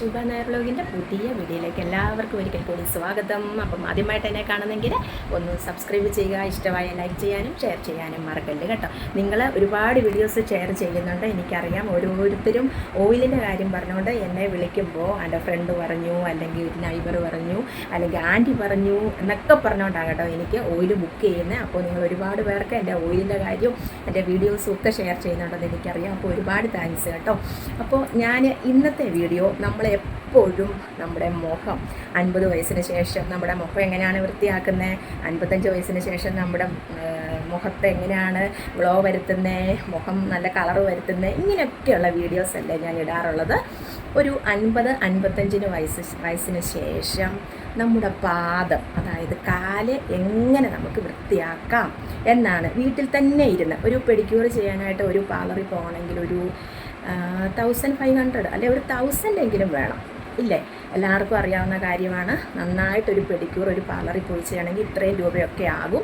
ശുഭ നേർലോകിൻ്റെ പുതിയ വീഡിയോയിലേക്ക് എല്ലാവർക്കും ഒരിക്കൽ കൂടി സ്വാഗതം. അപ്പം ആദ്യമായിട്ട് എന്നെ കാണുന്നെങ്കിൽ ഒന്ന് സബ്സ്ക്രൈബ് ചെയ്യുക, ഇഷ്ടമായ ലൈക്ക് ചെയ്യാനും ഷെയർ ചെയ്യാനും മറക്കല്ല് കേട്ടോ. നിങ്ങൾ ഒരുപാട് വീഡിയോസ് ഷെയർ ചെയ്യുന്നുണ്ട്, എനിക്കറിയാം. ഓരോരുത്തരും ഓയിലിൻ്റെ കാര്യം പറഞ്ഞുകൊണ്ട് എന്നെ വിളിക്കുമ്പോൾ എൻ്റെ ഫ്രണ്ട് പറഞ്ഞു, അല്ലെങ്കിൽ നൈബർ പറഞ്ഞു, അല്ലെങ്കിൽ ആൻറ്റി പറഞ്ഞു എന്നൊക്കെ പറഞ്ഞുകൊണ്ടാണ് കേട്ടോ എനിക്ക് ഓയിൽ ബുക്ക് ചെയ്യുന്നത്. അപ്പോൾ നിങ്ങൾ ഒരുപാട് പേർക്ക് എൻ്റെ ഓയിലിൻ്റെ കാര്യവും എൻ്റെ വീഡിയോസും ഒക്കെ ഷെയർ ചെയ്യുന്നുണ്ടെന്ന് എനിക്കറിയാം. അപ്പോൾ ഒരുപാട് താങ്ക്സ് കേട്ടോ. അപ്പോൾ ഞാൻ ഇന്നത്തെ വീഡിയോ നമ്മളെപ്പോഴും നമ്മുടെ മുഖം 50 വയസ്സിന് ശേഷം നമ്മുടെ മുഖം എങ്ങനെയാണ് വൃത്തിയാക്കുന്നത്, 55 വയസ്സിന് ശേഷം നമ്മുടെ മുഖത്തെ എങ്ങനെയാണ് ഗ്ലോ വരുത്തുന്നത്, മുഖം നല്ല കളർ വരുത്തുന്നത്, ഇങ്ങനെയൊക്കെയുള്ള വീഡിയോസ് അല്ലേ ഞാൻ ഇടാറുള്ളത്. ഒരു 50-55 വയസ്സിന് ശേഷം നമ്മുടെ പാദം, അതായത് കാല് എങ്ങനെ നമുക്ക് വൃത്തിയാക്കാം എന്നാണ്. വീട്ടിൽ തന്നെ ഇരുന്ന് ഒരു പെഡിക്യൂർ ചെയ്യാനായിട്ട് ഒരു പാർലറിൽ പോകണമെങ്കിൽ ഒരു 1500 അല്ലെ ഒരു 1000 എങ്കിലും വേണം, ഇല്ലേ? എല്ലാവർക്കും അറിയാവുന്ന കാര്യമാണ്. നന്നായിട്ടൊരു പെഡിക്യൂർ ഒരു പാർലറിൽ പോയി ചെയ്യണമെങ്കിൽ ഇത്രയും രൂപയൊക്കെ ആകും.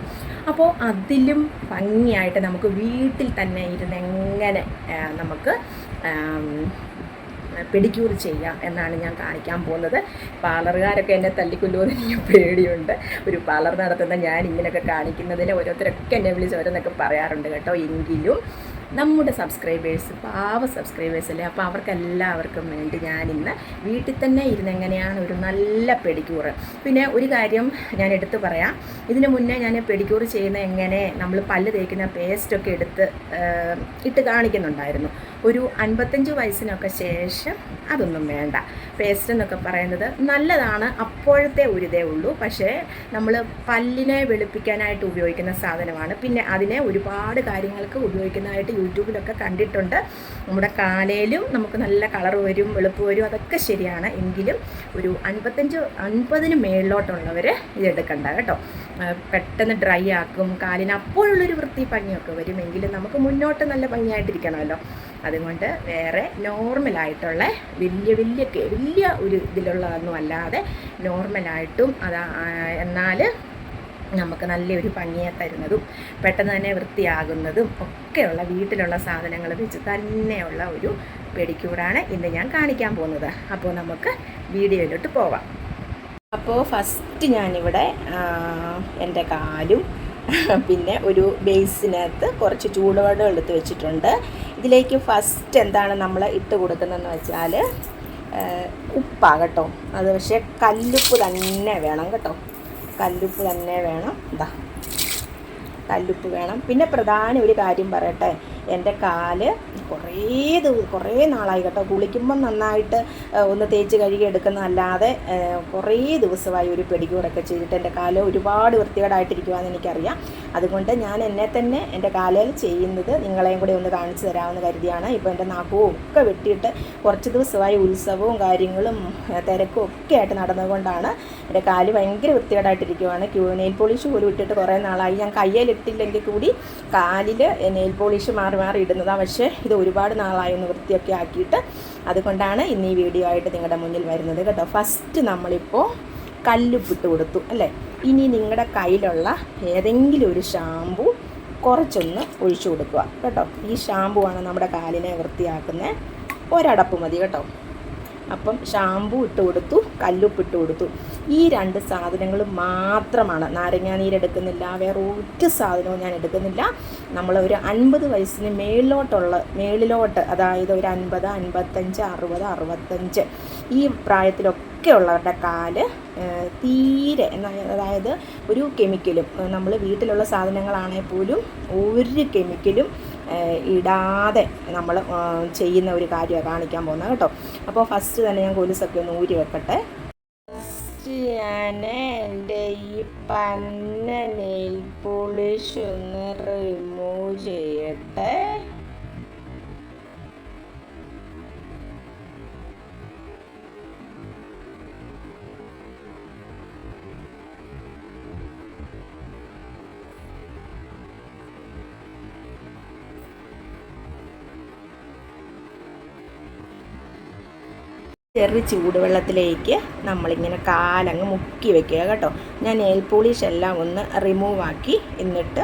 അപ്പോൾ അതിലും ഭംഗിയായിട്ട് നമുക്ക് വീട്ടിൽ തന്നെ ഇരുന്ന് എങ്ങനെ നമുക്ക് പെഡിക്യൂർ ചെയ്യാം എന്നാണ് ഞാൻ കാണിക്കാൻ പോകുന്നത്. പാർലറുകാരൊക്കെ എന്നെ തല്ലിക്കൊല്ലുമെന്ന് എനിക്ക് പേടിയുണ്ട്. ഒരു പാർലർ നടത്തുന്ന ഞാൻ ഇങ്ങനെയൊക്കെ കാണിക്കുന്നതിൽ ഓരോരുത്തരൊക്കെ എന്നെ വിളിച്ച് ഓരോന്നൊക്കെ പറയാറുണ്ട് കേട്ടോ. എങ്കിലും നമ്മുടെ സബ്സ്ക്രൈബേഴ്സ് പാവ സബ്സ്ക്രൈബേഴ്സല്ലേ, അപ്പോൾ അവർക്കെല്ലാവർക്കും വേണ്ടി ഞാനിന്ന് വീട്ടിൽ തന്നെ ഇരുന്ന് എങ്ങനെയാണ് ഒരു നല്ല പെഡിക്യൂർ. പിന്നെ ഒരു കാര്യം ഞാൻ എടുത്ത് പറയാം, ഇതിന് മുന്നേ ഞാൻ പെഡിക്യൂർ ചെയ്യുന്ന എങ്ങനെ നമ്മൾ പല്ല് തേക്കുന്ന പേസ്റ്റൊക്കെ ഇട്ട് കാണിക്കുന്നുണ്ടായിരുന്നു. ഒരു 55 വയസ്സിനൊക്കെ ശേഷം അതൊന്നും വേണ്ട. പേസ്റ്റ് എന്നൊക്കെ പറയുന്നത് നല്ലതാണ്, അപ്പോഴത്തെ ഒരു ഇതേ ഉള്ളൂ. പക്ഷേ നമ്മൾ പല്ലിനെ വെളുപ്പിക്കാനായിട്ട് ഉപയോഗിക്കുന്ന സാധനമാണ്. പിന്നെ അതിനെ ഒരുപാട് കാര്യങ്ങൾക്ക് ഉപയോഗിക്കുന്നതായിട്ട് യൂട്യൂബിലൊക്കെ കണ്ടിട്ടുണ്ട്. നമ്മുടെ കാലയിലും നമുക്ക് നല്ല കളർ വരും, വെളുപ്പ് വരും, അതൊക്കെ ശരിയാണ്. എങ്കിലും ഒരു 50-ന് മേളിലോട്ടുള്ളവർ ഇതെടുക്കണ്ട കേട്ടോ. പെട്ടെന്ന് ഡ്രൈ ആക്കും കാലിന്, അപ്പോഴുള്ളൊരു വൃത്തി ഭംഗിയൊക്കെ വരും. എങ്കിലും നമുക്ക് മുന്നോട്ട് നല്ല ഭംഗിയായിട്ടിരിക്കണമല്ലോ. അതുകൊണ്ട് വേറെ നോർമലായിട്ടുള്ള വലിയ ഒരു ഇതിലുള്ളതൊന്നും അല്ലാതെ നോർമലായിട്ടും എന്നാൽ നമുക്ക് നല്ലൊരു ഭംഗിയെ തരുന്നതും പെട്ടെന്ന് തന്നെ വൃത്തിയാകുന്നതും ഒക്കെയുള്ള വീട്ടിലുള്ള സാധനങ്ങൾ വെച്ച് തന്നെയുള്ള ഒരു പെഡിക്യൂറാണ് ഇന്ന് ഞാൻ കാണിക്കാൻ പോകുന്നത്. അപ്പോൾ നമുക്ക് വീഡിയോയിലോട്ട് പോവാം. അപ്പോൾ ഫസ്റ്റ് ഞാനിവിടെ എൻ്റെ കാലും പിന്നെ ഒരു ബേസിനകത്ത് കുറച്ച് ചൂടുവെള്ളം എടുത്ത് വെച്ചിട്ടുണ്ട്. ഇതിലേക്ക് ഫസ്റ്റ് എന്താണ് നമ്മൾ ഇട്ട് കൊടുക്കുന്നതെന്ന് വെച്ചാൽ ഉപ്പാകട്ടോ. അത് പക്ഷേ കല്ലുപ്പ് തന്നെ വേണം കേട്ടോ, കല്ലുപ്പ് തന്നെ വേണം. കല്ലുപ്പ് വേണം. പിന്നെ പ്രധാന ഒരു കാര്യം പറയട്ടെ, എൻ്റെ കാല് കുറേ നാളായി കേട്ടോ, കുളിക്കുമ്പം നന്നായിട്ട് ഒന്ന് തേച്ച് കഴുകി എടുക്കുന്നതല്ലാതെ കുറേ ദിവസമായി ഒരു പെഡിക്യൂറൊക്കെ ചെയ്തിട്ട് എൻ്റെ കാല് ഒരുപാട് വൃത്തികേടായിട്ടിരിക്കുവാന്ന് എനിക്കറിയാം. അതുകൊണ്ട് ഞാൻ എന്നെ തന്നെ എൻ്റെ കാലിൽ ചെയ്യുന്നത് നിങ്ങളെയും കൂടി ഒന്ന് കാണിച്ചു തരാമെന്ന് കരുതിയാണ്. ഇപ്പോൾ എൻ്റെ നഖവും ഒക്കെ വെട്ടിയിട്ട് കുറച്ച് ദിവസമായി ഉത്സവവും കാര്യങ്ങളും തിരക്കും ഒക്കെ ആയിട്ട് നടന്നുകൊണ്ടാണ് എൻ്റെ കാല് ഭയങ്കര വൃത്തികേടായിട്ടിരിക്കുവാണ്. നെയിൽ പോളിഷ് പോലും ഇട്ടിട്ട് കുറേ നാളായി. ഞാൻ കയ്യിലിട്ടില്ലെങ്കിൽ കൂടി കാലിൽ നെയിൽ പോളിഷ് മാറി ഇടുന്നതാണ്. പക്ഷേ ഇത് ഒരുപാട് നാളായി ഒന്ന് വൃത്തിയൊക്കെ ആക്കിയിട്ട്, അതുകൊണ്ടാണ് ഇന്ന് ഈ വീഡിയോ ആയിട്ട് നിങ്ങളുടെ മുന്നിൽ വരുന്നത് കേട്ടോ. ഫസ്റ്റ് നമ്മളിപ്പോൾ കല്ലുപ്പിട്ട് കൊടുത്തു അല്ലേ. ഇനി നിങ്ങളുടെ കയ്യിലുള്ള ഏതെങ്കിലും ഒരു ഷാമ്പു കുറച്ചൊന്ന് ഒഴിച്ചു കൊടുക്കുക കേട്ടോ. ഈ ഷാമ്പു ആണ് നമ്മുടെ കാലിനെ വൃത്തിയാക്കുന്നത്. ഒരടപ്പ് മതി കേട്ടോ. അപ്പം ഷാമ്പു ഇട്ട് കൊടുത്തു, കല്ലുപ്പിട്ട് കൊടുത്തു. ഈ 2 സാധനങ്ങൾ മാത്രമാണ്. നാരങ്ങാനീരെടുക്കുന്നില്ല, വേറെ ഒരു സാധനവും ഞാൻ എടുക്കുന്നില്ല. നമ്മൾ ഒരു 50 വയസ്സിന് മേളിലോട്ട്, അതായത് ഒരു 50, 55, 60, 65 ഈ പ്രായത്തിലൊക്കെ ഉള്ളവരുടെ കാല് തീരെ, അതായത് ഒരു കെമിക്കലും, നമ്മൾ വീട്ടിലുള്ള സാധനങ്ങളാണെങ്കിൽ പോലും ഒരു കെമിക്കലും ഇടാതെ നമ്മൾ ചെയ്യുന്ന ഒരു കാര്യമാണ് കാണിക്കാൻ പോകുന്നത് കേട്ടോ. അപ്പോൾ ഫസ്റ്റ് തന്നെ ഞാൻ കൊലുസൊക്കെ ഒന്ന് ഊരി വെക്കട്ടെ. ഫസ്റ്റ് ഞാൻ എൻ്റെ ഈ പന്ന നെയിൽ പോളിഷ് ഒന്ന് റിമൂവ് ചെയ്യട്ടെ. ചെറു ചൂടുവെള്ളത്തിലേക്ക് നമ്മളിങ്ങനെ കാലങ്ങ് മുക്കി വെക്കുക കേട്ടോ. ഞാൻ നെയിൽ പോളിഷ് എല്ലാം ഒന്ന് റിമൂവ് ആക്കി, എന്നിട്ട്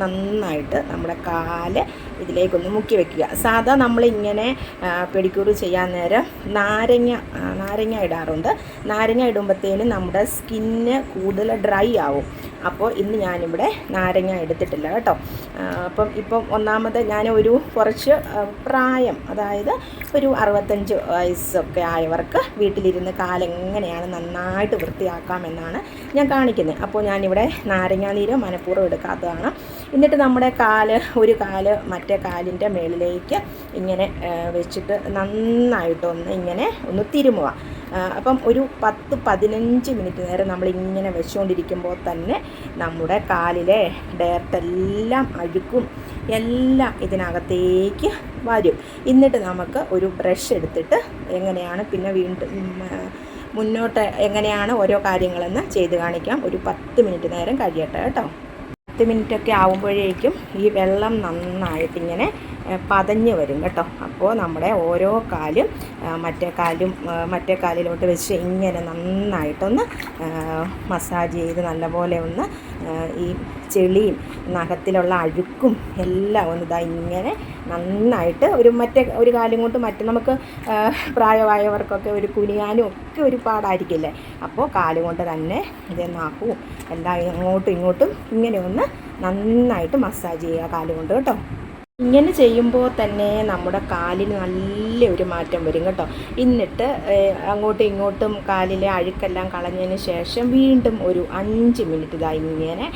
നന്നായിട്ട് നമ്മുടെ കാല് ഇതിലേക്കൊന്ന് മുക്കി വെക്കുക. സാധാ നമ്മളിങ്ങനെ പെഡിക്യൂർ ചെയ്യാൻ നേരം നാരങ്ങ ഇടാറുണ്ട്. നാരങ്ങ ഇടുമ്പോഴത്തേനും നമ്മുടെ സ്കിന്ന് കൂടുതൽ ഡ്രൈ ആവും. അപ്പോൾ ഇന്ന് ഞാനിവിടെ നാരങ്ങ എടുത്തിട്ടില്ല കേട്ടോ. ഇപ്പം ഒന്നാമത് ഞാൻ കുറച്ച് പ്രായം, അതായത് ഒരു 65 വയസ്സൊക്കെ ആയവർക്ക് വീട്ടിലിരുന്ന് കാലെങ്ങനെയാണ് നന്നായിട്ട് വൃത്തിയാക്കാമെന്നാണ് ഞാൻ കാണിക്കുന്നത്. അപ്പോൾ ഞാനിവിടെ നാരങ്ങാ നീര് മനഃപൂർവ്വം എടുക്കാത്തതാണ്. എന്നിട്ട് നമ്മുടെ ഒരു കാല് മറ്റേ കാലിൻ്റെ മേളിലേക്ക് ഇങ്ങനെ വെച്ചിട്ട് നന്നായിട്ടൊന്ന് ഇങ്ങനെ ഒന്ന് തിരുമുക. അപ്പം ഒരു 10-15 മിനിറ്റ് നേരം നമ്മളിങ്ങനെ വെച്ചുകൊണ്ടിരിക്കുമ്പോൾ തന്നെ നമ്മുടെ കാലിലെ ഡയർട്ടെല്ലാം അഴുക്കും എല്ലാം ഇതിനകത്തേക്ക് വരും. എന്നിട്ട് നമുക്ക് ഒരു ബ്രഷ് എടുത്തിട്ട് എങ്ങനെയാണ് പിന്നെ വീണ്ടും മുന്നോട്ട് എങ്ങനെയാണ് ഓരോ കാര്യങ്ങളെന്ന് ചെയ്ത് കാണിക്കാം. ഒരു 10 മിനിറ്റ് നേരം കഴിയട്ടെ കേട്ടോ. 10 മിനിറ്റൊക്കെ ആകുമ്പോഴേക്കും ഈ വെള്ളം നന്നായിട്ടിങ്ങനെ പതഞ്ഞ് വരും കേട്ടോ. അപ്പോൾ നമ്മുടെ ഓരോ കാലും മറ്റേ കാലിലോട്ട് വെച്ച് ഇങ്ങനെ നന്നായിട്ടൊന്ന് മസാജ് ചെയ്ത് നല്ലപോലെ ഒന്ന് ഈ ചെളിയും നഖത്തിലുള്ള അഴുക്കും എല്ലാം ഒന്ന് ഇങ്ങനെ നന്നായിട്ട് ഒരു കാലും കൊണ്ട് നമുക്ക് പ്രായമായവർക്കൊക്കെ ഒരു കുനിയാനും ഒക്കെ ഒരു പാടായിരിക്കില്ലേ. അപ്പോൾ കാലുകൊണ്ട് തന്നെ നഖവും എല്ലാം അങ്ങോട്ടും ഇങ്ങോട്ടും ഇങ്ങനെ ഒന്ന് നന്നായിട്ട് മസാജ് ചെയ്യുക കാലുകൊണ്ട് കേട്ടോ. ഇങ്ങനെ ചെയ്യുമ്പോൾ തന്നെ നമ്മുടെ കാലിന് നല്ലൊരു മാറ്റം വരും കേട്ടോ. എന്നിട്ട് അങ്ങോട്ടും ഇങ്ങോട്ടും കാലിലെ അഴുക്കെല്ലാം കളഞ്ഞതിന് ശേഷം വീണ്ടും ഒരു 5 മിനിറ്റ് ഇങ്ങനെ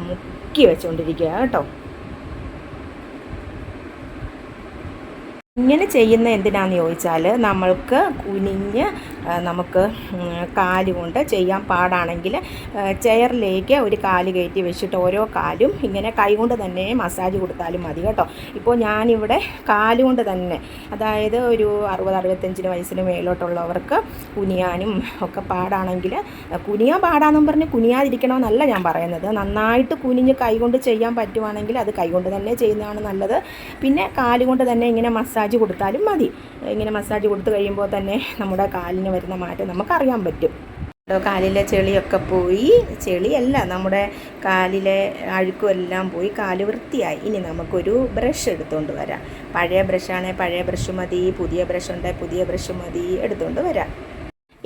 മുക്കി വെച്ചുകൊണ്ടിരിക്കുക കേട്ടോ. ഇങ്ങനെ ചെയ്യുന്ന എന്തിനാന്ന് ചോദിച്ചാൽ നമ്മൾക്ക് കുനിഞ്ഞ് നമുക്ക് കാലുകൊണ്ട് ചെയ്യാൻ പാടാണെങ്കിൽ ചെയറിലേക്ക് ഒരു കാല് കയറ്റി വെച്ചിട്ട് ഓരോ കാലും ഇങ്ങനെ കൈകൊണ്ട് തന്നെ മസാജ് കൊടുത്താലും മതി കേട്ടോ. ഇപ്പോൾ ഞാനിവിടെ കാലുകൊണ്ട് തന്നെ, അതായത് ഒരു 60-65 വയസ്സിന് മേലോട്ടുള്ളവർക്ക് കുനിയാനും ഒക്കെ പാടാണെങ്കിൽ, കുനിയാൻ പാടാന്നും പറഞ്ഞ് കുനിയാതിരിക്കണമെന്നല്ല ഞാൻ പറയുന്നത്. നന്നായിട്ട് കുനിഞ്ഞ് കൈകൊണ്ട് ചെയ്യാൻ പറ്റുവാണെങ്കിൽ അത് കൈകൊണ്ട് തന്നെ ചെയ്യുന്നതാണ് നല്ലത്. പിന്നെ കാലുകൊണ്ട് തന്നെ ഇങ്ങനെ മസാജ് കൊടുത്താലും മതി. ഇങ്ങനെ മസാജ് കൊടുത്തു കഴിയുമ്പോൾ തന്നെ നമ്മുടെ കാലിന് വരുന്ന മാറ്റം നമുക്കറിയാൻ പറ്റും. കാലിലെ ചെളിയൊക്കെ പോയി, ചെളിയല്ല നമ്മുടെ കാലിലെ അഴുക്കും എല്ലാം പോയി, കാല് വൃത്തിയായി. ഇനി നമുക്കൊരു ബ്രഷ് എടുത്തുകൊണ്ട് വരാം. പഴയ ബ്രഷാണെങ്കിൽ പഴയ ബ്രഷ് മതി, പുതിയ ബ്രഷ് ഉണ്ടെങ്കിൽ പുതിയ ബ്രഷ് മതി, എടുത്തുകൊണ്ട് വരാം.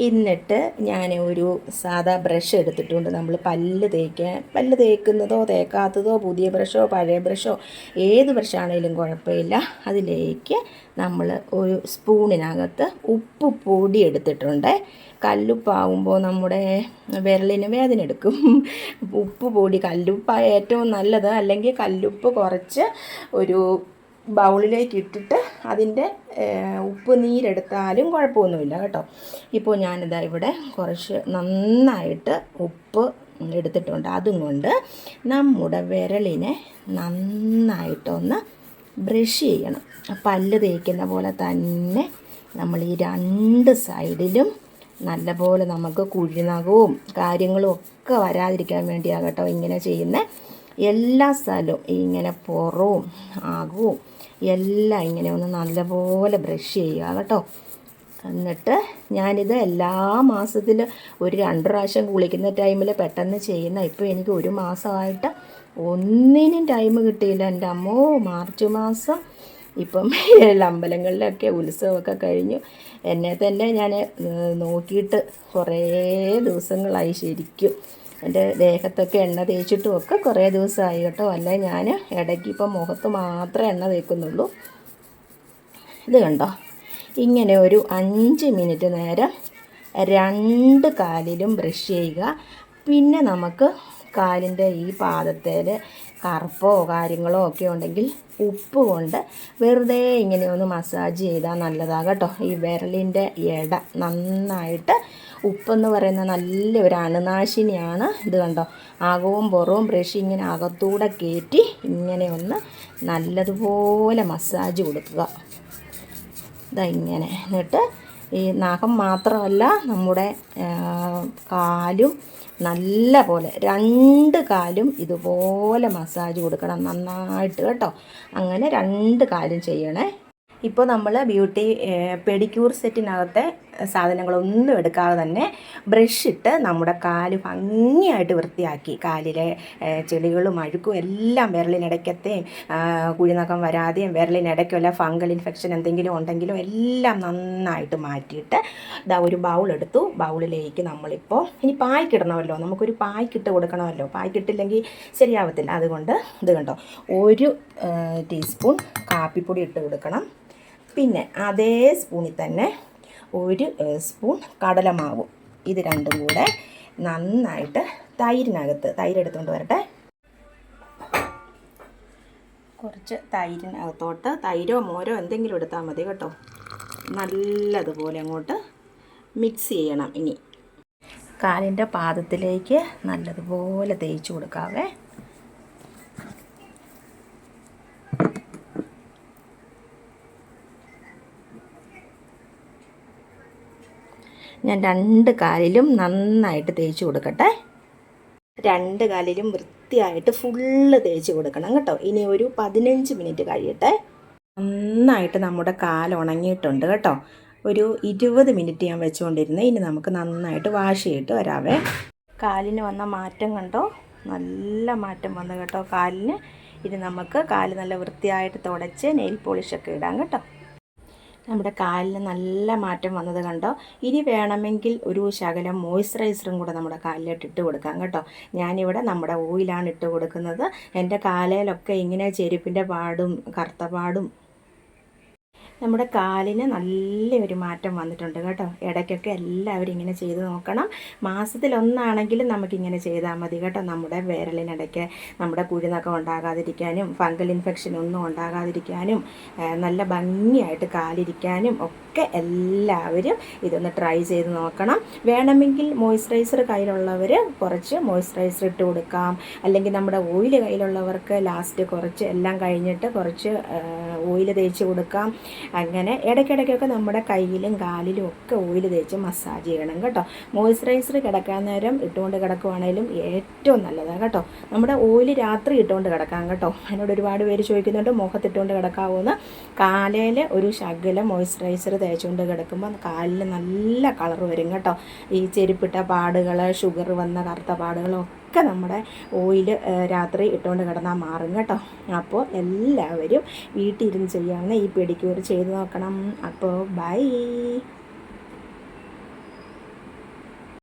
എന്നിട്ട് ഞാൻ ഒരു സാധാ ബ്രഷ് എടുത്തിട്ടുണ്ട്. നമ്മൾ പല്ല് തേക്കുന്നതോ തേക്കാത്തതോ പുതിയ ബ്രഷോ പഴയ ബ്രഷോ ഏത് ബ്രഷാണേലും കുഴപ്പമില്ല. അതിലേക്ക് നമ്മൾ ഒരു സ്പൂണിനകത്ത് ഉപ്പ് പൊടി എടുത്തിട്ടുണ്ട്. കല്ലുപ്പാവുമ്പോൾ നമ്മുടെ വിരലിന് വേദന എടുക്കും. ഉപ്പ് പൊടി, കല്ലുപ്പായ ഏറ്റവും നല്ലത്. അല്ലെങ്കിൽ കല്ലുപ്പ് കുറച്ച് ഒരു ബൗളിലേക്ക് ഇട്ടിട്ട് അതിൻ്റെ ഉപ്പ് നീരെടുത്താലും കുഴപ്പമൊന്നുമില്ല കേട്ടോ. ഇപ്പോൾ ഞാനിതാ ഇവിടെ കുറച്ച് നന്നായിട്ട് ഉപ്പ് എടുത്തിട്ടുണ്ട്. അതും കൊണ്ട് നമ്മുടെ വിരലിനെ നന്നായിട്ടൊന്ന് ബ്രഷ് ചെയ്യണം. പല്ല് തേക്കുന്ന പോലെ തന്നെ നമ്മൾ ഈ 2 സൈഡിലും നല്ലപോലെ നമുക്ക് കുഴിനകവും കാര്യങ്ങളും ഒക്കെ വരാതിരിക്കാൻ വേണ്ടിയാണ് കേട്ടോ ഇങ്ങനെ ചെയ്യുന്നത്. എല്ലാ സ്ഥലവും ഇങ്ങനെ പുറവും അകവും എല്ലാം ഇങ്ങനെ ഒന്ന് നല്ലപോലെ ബ്രഷ് ചെയ്യുക കേട്ടോ. എന്നിട്ട് ഞാനിത് എല്ലാ മാസത്തിലും ഒരു 2 പ്രാവശ്യം കുളിക്കുന്ന ടൈമിൽ പെട്ടെന്ന് ചെയ്യുന്ന. ഇപ്പോൾ എനിക്ക് 1 മാസമായിട്ട് ഒന്നിനും ടൈം കിട്ടിയില്ല. എൻ്റെ അമ്മോ, മാർച്ച് മാസം ഇപ്പം അമ്പലങ്ങളിലൊക്കെ ഉത്സവമൊക്കെ കഴിഞ്ഞു. എന്നെ തന്നെ ഞാൻ നോക്കിയിട്ട് കുറേ ദിവസങ്ങളായി ശരിക്കും. എൻ്റെ ദേഹത്തൊക്കെ എണ്ണ തേച്ചിട്ടും ഒക്കെ കുറേ ദിവസമായി കേട്ടോ. അല്ല ഞാൻ ഇടയ്ക്ക് ഇപ്പം മുഖത്ത് മാത്രമേ എണ്ണ തേക്കുന്നുള്ളൂ. ഇത് കണ്ടോ, ഇങ്ങനെ ഒരു 5 മിനിറ്റ് നേരം 2 കാലിലും ബ്രഷ് ചെയ്യുക. പിന്നെ നമുക്ക് കാലിൻ്റെ ഈ പാദത്തിൽ കറുപ്പോ കാര്യങ്ങളോ ഒക്കെ ഉണ്ടെങ്കിൽ ഉപ്പ് കൊണ്ട് വെറുതെ ഇങ്ങനെ ഒന്ന് മസാജ് ചെയ്താൽ നല്ലതാണ് കേട്ടോ. ഈ വിരലിൻ്റെ ഇട നന്നായിട്ട്, ഉപ്പെന്ന് പറയുന്ന നല്ലൊരു അണുനാശിനിയാണ്. ഇത് കണ്ടോ, അകവും പുറവും ബ്രഷ് ഇങ്ങനെ അകത്തൂടെ കയറ്റി ഇങ്ങനെ ഒന്ന് നല്ലതുപോലെ മസാജ് കൊടുക്കുക. ഇങ്ങനെ എന്നിട്ട് ഈ നഖം മാത്രമല്ല നമ്മുടെ കാലും നല്ല പോലെ 2 കാലും ഇതുപോലെ മസാജ് കൊടുക്കണം നന്നായിട്ട് കേട്ടോ. അങ്ങനെ 2 കാലും ചെയ്യണേ. ഇപ്പോൾ നമ്മൾ ബ്യൂട്ടി പെഡിക്യൂർ സെറ്റിനകത്തെ സാധനങ്ങളൊന്നും എടുക്കാതെ തന്നെ ബ്രഷ് ഇട്ട് നമ്മുടെ കാല് ഭംഗിയായിട്ട് വൃത്തിയാക്കി കാലിലെ ചെളികളും അഴുക്കും എല്ലാം വിരലിനിടയ്ക്കത്തെയും കുഴിനഖം വരാതെയും വിരലിനിടയ്ക്കും വല്ല ഫംഗൽ ഇൻഫെക്ഷൻ എന്തെങ്കിലും ഉണ്ടെങ്കിലും എല്ലാം നന്നായിട്ട് മാറ്റിയിട്ട് ഇതാ ഒരു ബൗൾ എടുത്തു. ബൗളിലേക്ക് നമ്മളിപ്പോൾ ഇനി പായ്ക്കിടണമല്ലോ, നമുക്കൊരു പായ്ക്കിട്ട് കൊടുക്കണമല്ലോ, പായ്ക്കിട്ടില്ലെങ്കിൽ ശരിയാവത്തില്ല. അതുകൊണ്ട് ഇത് കണ്ടോ, 1 ടീസ്പൂൺ കാപ്പിപ്പൊടി ഇട്ട് കൊടുക്കണം. പിന്നെ അതേ സ്പൂണിൽ തന്നെ 1 സ്പൂൺ കടലമാവും. ഇത് രണ്ടും കൂടെ നന്നായിട്ട് തൈര് എടുത്തുകൊണ്ട് വരട്ടെ. കുറച്ച് തൈരിനകത്തോട്ട് തൈരോ മോരോ എന്തെങ്കിലും എടുത്താൽ മതി കേട്ടോ. നല്ലതുപോലെ അങ്ങോട്ട് മിക്സ് ചെയ്യണം. ഇനി കാലിൻ്റെ പാദത്തിലേക്ക് നല്ലതുപോലെ തേച്ച് കൊടുക്കാവേ. ഞാൻ 2 കാലിലും നന്നായിട്ട് തേച്ച് കൊടുക്കട്ടെ. 2 കാലിലും വൃത്തിയായിട്ട് ഫുള്ള് തേച്ച് കൊടുക്കണം കേട്ടോ. ഇനി ഒരു 15 മിനിറ്റ് കഴിയട്ടെ. നന്നായിട്ട് നമ്മുടെ കാൽ ഉണങ്ങിയിട്ടുണ്ട് കേട്ടോ. ഒരു 20 മിനിറ്റ് ഞാൻ വെച്ചുകൊണ്ടിരുന്നത്. ഇനി നമുക്ക് നന്നായിട്ട് വാഷ് ചെയ്തിട്ട് വരാവേ. കാലിന് വന്ന മാറ്റം കണ്ടോ, നല്ല മാറ്റം വന്നു കേട്ടോ കാലിന്. ഇനി നമുക്ക് കാല് നല്ല വൃത്തിയായിട്ട് തുടച്ച് നെയിൽ പോളിഷൊക്കെ ഇടാം കേട്ടോ. നമ്മുടെ കാലിന് നല്ല മാറ്റം വന്നത് കണ്ടോ. ഇനി വേണമെങ്കിൽ ഒരു ശകലം മോയ്സ്ചറൈസറും കൂടെ നമ്മുടെ കാലിലോട്ട് ഇട്ട് കൊടുക്കാം കേട്ടോ. ഞാനിവിടെ നമ്മുടെ ഓയിലാണ് ഇട്ട് കൊടുക്കുന്നത്. എൻ്റെ കാലിലൊക്കെ ഇങ്ങനെ ചെരുപ്പിൻ്റെ പാടും കറുത്ത പാടും നമ്മുടെ കാലിന് നല്ലൊരു മാറ്റം വന്നിട്ടുണ്ട് കേട്ടോ. ഇടയ്ക്കൊക്കെ എല്ലാവരും ഇങ്ങനെ ചെയ്ത് നോക്കണം. മാസത്തിലൊന്നാണെങ്കിലും നമുക്കിങ്ങനെ ചെയ്താൽ മതി കേട്ടോ. നമ്മുടെ വിരലിനിടയ്ക്ക് നമ്മുടെ കുഴിനഖം ഉണ്ടാകാതിരിക്കാനും ഫംഗൽ ഇൻഫെക്ഷൻ ഒന്നും ഉണ്ടാകാതിരിക്കാനും നല്ല ഭംഗിയായിട്ട് കാലിരിക്കാനും ഒക്കെ എല്ലാവരും ഇതൊന്ന് ട്രൈ ചെയ്ത് നോക്കണം. വേണമെങ്കിൽ മോയ്സ്ചറൈസർ കയ്യിലുള്ളവർ കുറച്ച് മോയ്സ്ചറൈസർ ഇട്ട് കൊടുക്കാം. അല്ലെങ്കിൽ നമ്മുടെ ഓയിൽ കയ്യിലുള്ളവർക്ക് ലാസ്റ്റ് കുറച്ച് എല്ലാം കഴിഞ്ഞിട്ട് കുറച്ച് ഓയിൽ തേച്ച് കൊടുക്കാം. അങ്ങനെ ഇടയ്ക്കിടയ്ക്കൊക്കെ നമ്മുടെ കയ്യിലും കാലിലും ഒക്കെ ഓയിൽ തേച്ച് മസാജ് ചെയ്യണം കേട്ടോ. മോയ്സ്ചറൈസർ കിടക്കാൻ നേരം ഇട്ടുകൊണ്ട് കിടക്കുവാണേലും ഏറ്റവും നല്ലതാണ് കേട്ടോ. നമ്മുടെ ഓയിൽ രാത്രി ഇട്ടുകൊണ്ട് കിടക്കാം കേട്ടോ. എന്നോട് ഒരുപാട് പേര് ചോദിക്കുന്നുണ്ട് മുഖത്തിട്ടുകൊണ്ട് കിടക്കാവുന്ന. കാലിൽ ഒരു ശകലം മോയ്സ്ചറൈസർ തേച്ചുകൊണ്ട് കിടക്കുമ്പോൾ കാലിൽ നല്ല കളർ വരും കേട്ടോ. ഈ ചെരുപ്പിട്ട പാടുകൾ, ഷുഗർ വന്ന കറുത്ത പാടുകളൊക്കെ നമ്മുടെ ഓയിൽ രാത്രി ഇട്ടുകൊണ്ട് കിടന്നാൽ മാറും കേട്ടോ. അപ്പോൾ എല്ലാവരും വീട്ടിൽ ഇരുന്ന് ചെയ്യാവുന്ന ഈ പെഡിക്യൂർ ചെയ്ത് നോക്കണം. അപ്പോൾ ബൈ.